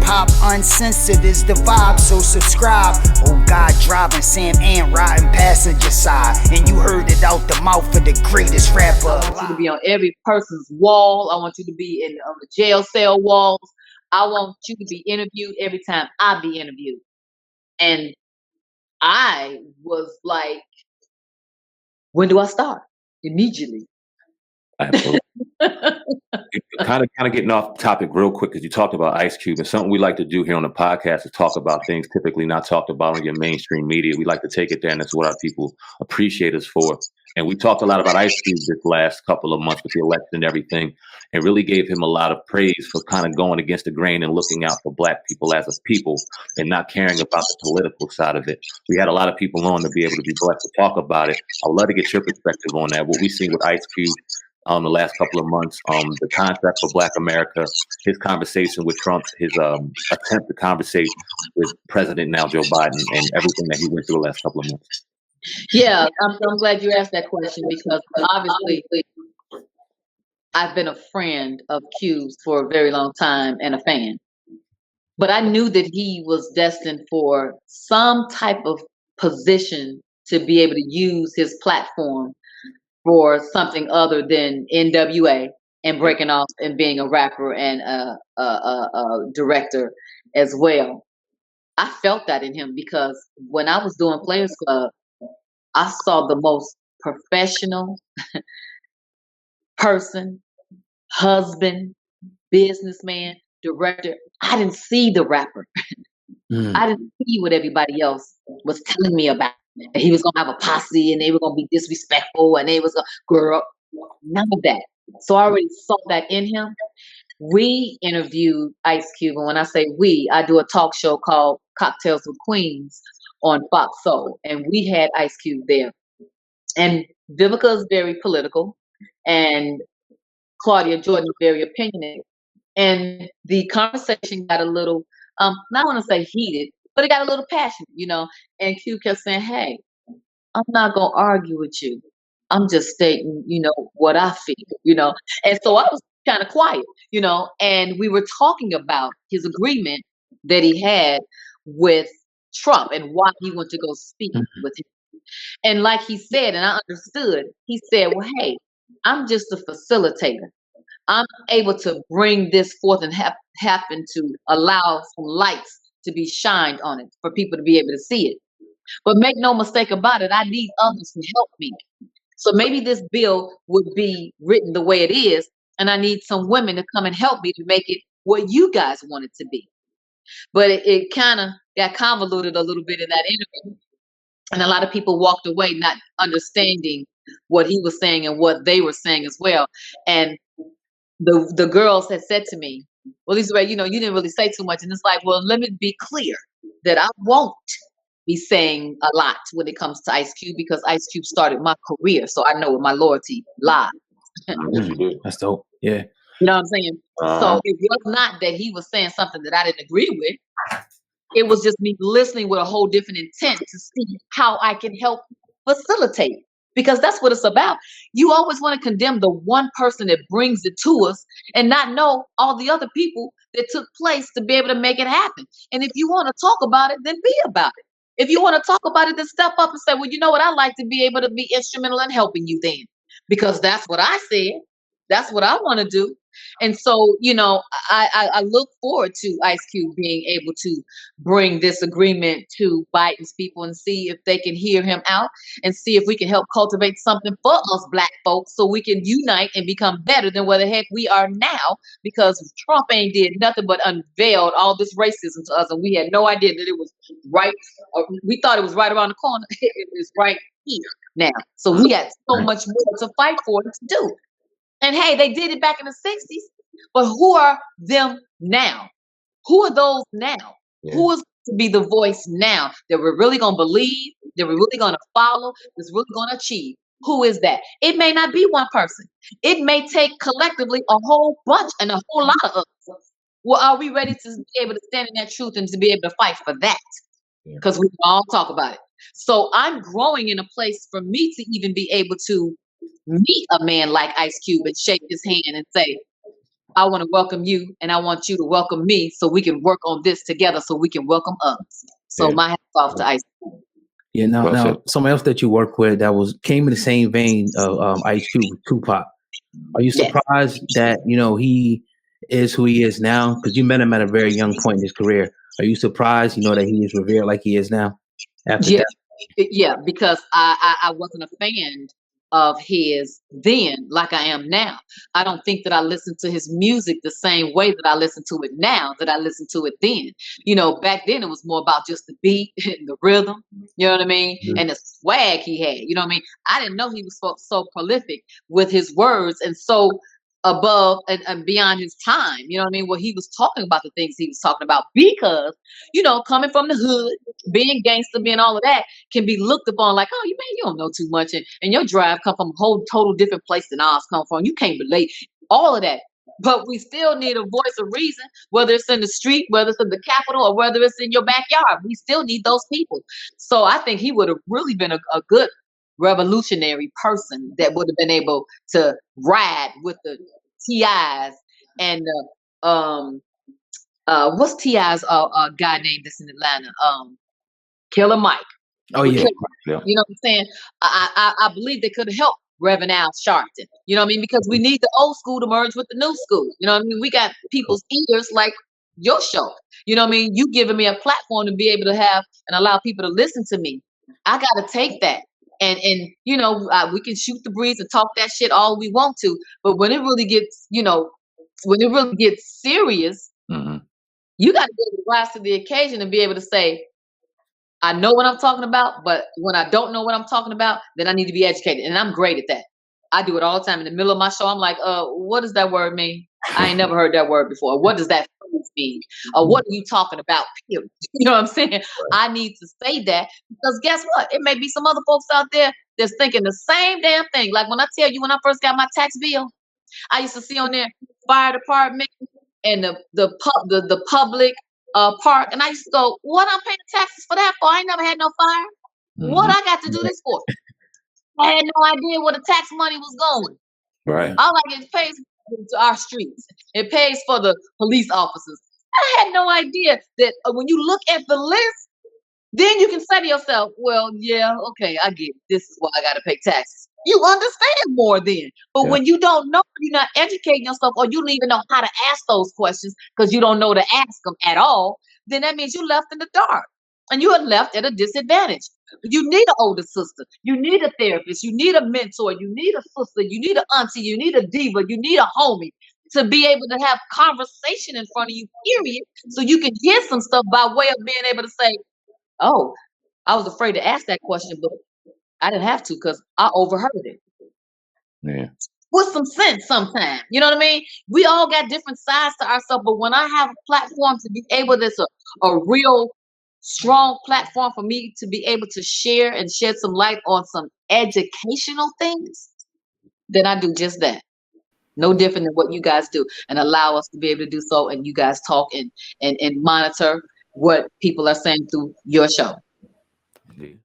Hop Uncensored is the vibe, so subscribe. Oh God, driving Sam and riding passenger side. And you heard it out the mouth of the greatest rapper. I want you to be on every person's wall. I want you to be on the jail cell walls. I want you to be interviewed every time I be interviewed. And I was like, when do I start? Immediately. Absolutely. kind of getting off topic real quick, because you talked about Ice Cube, and something we like to do here on the podcast is talk about things typically not talked about on your mainstream media. We like to take it there, and that's what our people appreciate us for. And we talked a lot about Ice Cube this last couple of months with the election and everything, and really gave him a lot of praise for kind of going against the grain and looking out for Black people as a people and not caring about the political side of it. We had a lot of people on to be able to be blessed to talk about it. I would love to get your perspective on that, what we've seen with Ice Cube the last couple of months, the contract for Black America, his conversation with Trump, his attempt to conversate with President now Joe Biden, and everything that he went through the last couple of months. Yeah, I'm glad you asked that question, because obviously I've been a friend of Q's for a very long time and a fan. But I knew that he was destined for some type of position to be able to use his platform for something other than NWA and breaking off and being a rapper and a director as well. I felt that in him, because when I was doing Players Club, I saw the most professional person, husband, businessman, director. I didn't see the rapper. I didn't see what everybody else was telling me about. And he was going to have a posse and they were going to be disrespectful and they was going to grow up. None of that. So I already saw that in him. We interviewed Ice Cube. And when I say we, I do a talk show called Cocktails with Queens on Fox Soul. And we had Ice Cube there. And Vivica is very political. And Claudia Jordan is very opinionated. And the conversation got a little, I don't want to say heated, but it got a little passionate, and Q kept saying, hey, I'm not going to argue with you. I'm just stating, what I feel, And so I was kind of quiet, and we were talking about his agreement that he had with Trump and why he went to go speak with him. And like he said, and I understood, he said, well, hey, I'm just a facilitator. I'm able to bring this forth and happen to allow some lights to be shined on it for people to be able to see it. But make no mistake about it, I need others to help me. So maybe this bill would be written the way it is, and I need some women to come and help me to make it what you guys want it to be. But it kind of got convoluted a little bit in that interview. And a lot of people walked away not understanding what he was saying and what they were saying as well. And the girls had said to me, well, Lisa Raye, you didn't really say too much. And it's like, well, let me be clear that I won't be saying a lot when it comes to Ice Cube, because Ice Cube started my career. So I know where my loyalty lies. That's dope. Yeah. You know what I'm saying? So it was not that he was saying something that I didn't agree with. It was just me listening with a whole different intent to see how I can help facilitate. Because that's what it's about. You always want to condemn the one person that brings it to us and not know all the other people that took place to be able to make it happen. And if you want to talk about it, then be about it. If you want to talk about it, then step up and say, well, you know what? I'd like to be able to be instrumental in helping you then. Because that's what I said. That's what I want to do. And so, I look forward to Ice Cube being able to bring this agreement to Biden's people and see if they can hear him out and see if we can help cultivate something for us Black folks so we can unite and become better than where the heck we are now, because Trump ain't did nothing but unveiled all this racism to us, and we had no idea that it was right. We thought it was right around the corner. It was right here now. So we got so much more to fight for and to do. And hey, they did it back in the 60s, but who are them now? Who are those now? Yeah. Who is to be the voice now that we're really going to believe, that we're really going to follow, that's really going to achieve? Who is that? It may not be one person. It may take collectively a whole bunch and a whole lot of us. Well, are we ready to be able to stand in that truth and to be able to fight for that? Because we can all talk about it. So I'm growing in a place for me to even be able to meet a man like Ice Cube and shake his hand and say, I want to welcome you, and I want you to welcome me, so we can work on this together, so we can welcome others. So my hats off to Ice Cube. Yeah, now someone else that you work with that came in the same vein of Ice Cube, Tupac. Are you surprised that he is who he is now? Because you met him at a very young point in his career. Are you surprised, that he is revered like he is now? Yeah, because I wasn't a fan of his then like I am now. I don't think that I listen to his music the same way that I listen to it now that I listened to it then. Back then it was more about just the beat and the rhythm, you know what I mean? Mm-hmm. And the swag he had, you know what I mean? I didn't know he was so prolific with his words and so above and beyond his time, you know what I mean? Where he was talking about the things he was talking about because, coming from the hood, being gangster, being all of that can be looked upon like, oh, you don't know too much. And your drive come from a whole total different place than ours come from. You can't relate all of that. But we still need a voice of reason, whether it's in the street, whether it's in the Capitol, or whether it's in your backyard. We still need those people. So I think he would have really been a good revolutionary person that would have been able to ride with the T.I.'s and what's T.I.'s guy named that's in Atlanta? Killer Mike. Oh yeah. You know what I'm saying? I believe they could have helped Reverend Al Sharpton. You know what I mean? Because we need the old school to merge with the new school. You know what I mean? We got people's ears like your show. You know what I mean? You giving me a platform to be able to have and allow people to listen to me. I got to take that. And we can shoot the breeze and talk that shit all we want to, but when it really gets, serious, mm-hmm. You got to be able to rise to the occasion and be able to say, I know what I'm talking about, but when I don't know what I'm talking about, then I need to be educated, and I'm great at that. I do it all the time. In the middle of my show, I'm like, what does that word mean? I ain't never heard that word before. What does that phrase mean? What are you talking about? Period. You know what I'm saying? Right. I need to say that because guess what? It may be some other folks out there that's thinking the same damn thing. Like when I tell you, when I first got my tax bill, I used to see on there fire department and the public park, and I used to go, "What I'm paying taxes for that for? I ain't never had no fire. Mm-hmm. What I got to do this for?" I had no idea where the tax money was going. Right. All I get pays to our streets. It pays for the police officers. I had no idea that when you look at the list, then you can say to yourself, well, yeah, okay, I get it. This is why I got to pay taxes. You understand more then. But when you don't know, you're not educating yourself, or you don't even know how to ask those questions because you don't know to ask them at all, then that means you're left in the dark and you are left at a disadvantage. You need an older sister. You need a therapist. You need a mentor. You need a sister. You need an auntie. You need a diva. You need a homie to be able to have conversation in front of you, period, so you can hear some stuff by way of being able to say, oh, I was afraid to ask that question, but I didn't have to because I overheard it. Yeah. With some sense sometimes. You know what I mean? We all got different sides to ourselves, but when I have a platform to be able, that's a real strong platform for me to be able to share and shed some light on some educational things, then I do just that. No different than what you guys do, and allow us to be able to do so, and you guys talk and monitor what people are saying through your show. Indeed.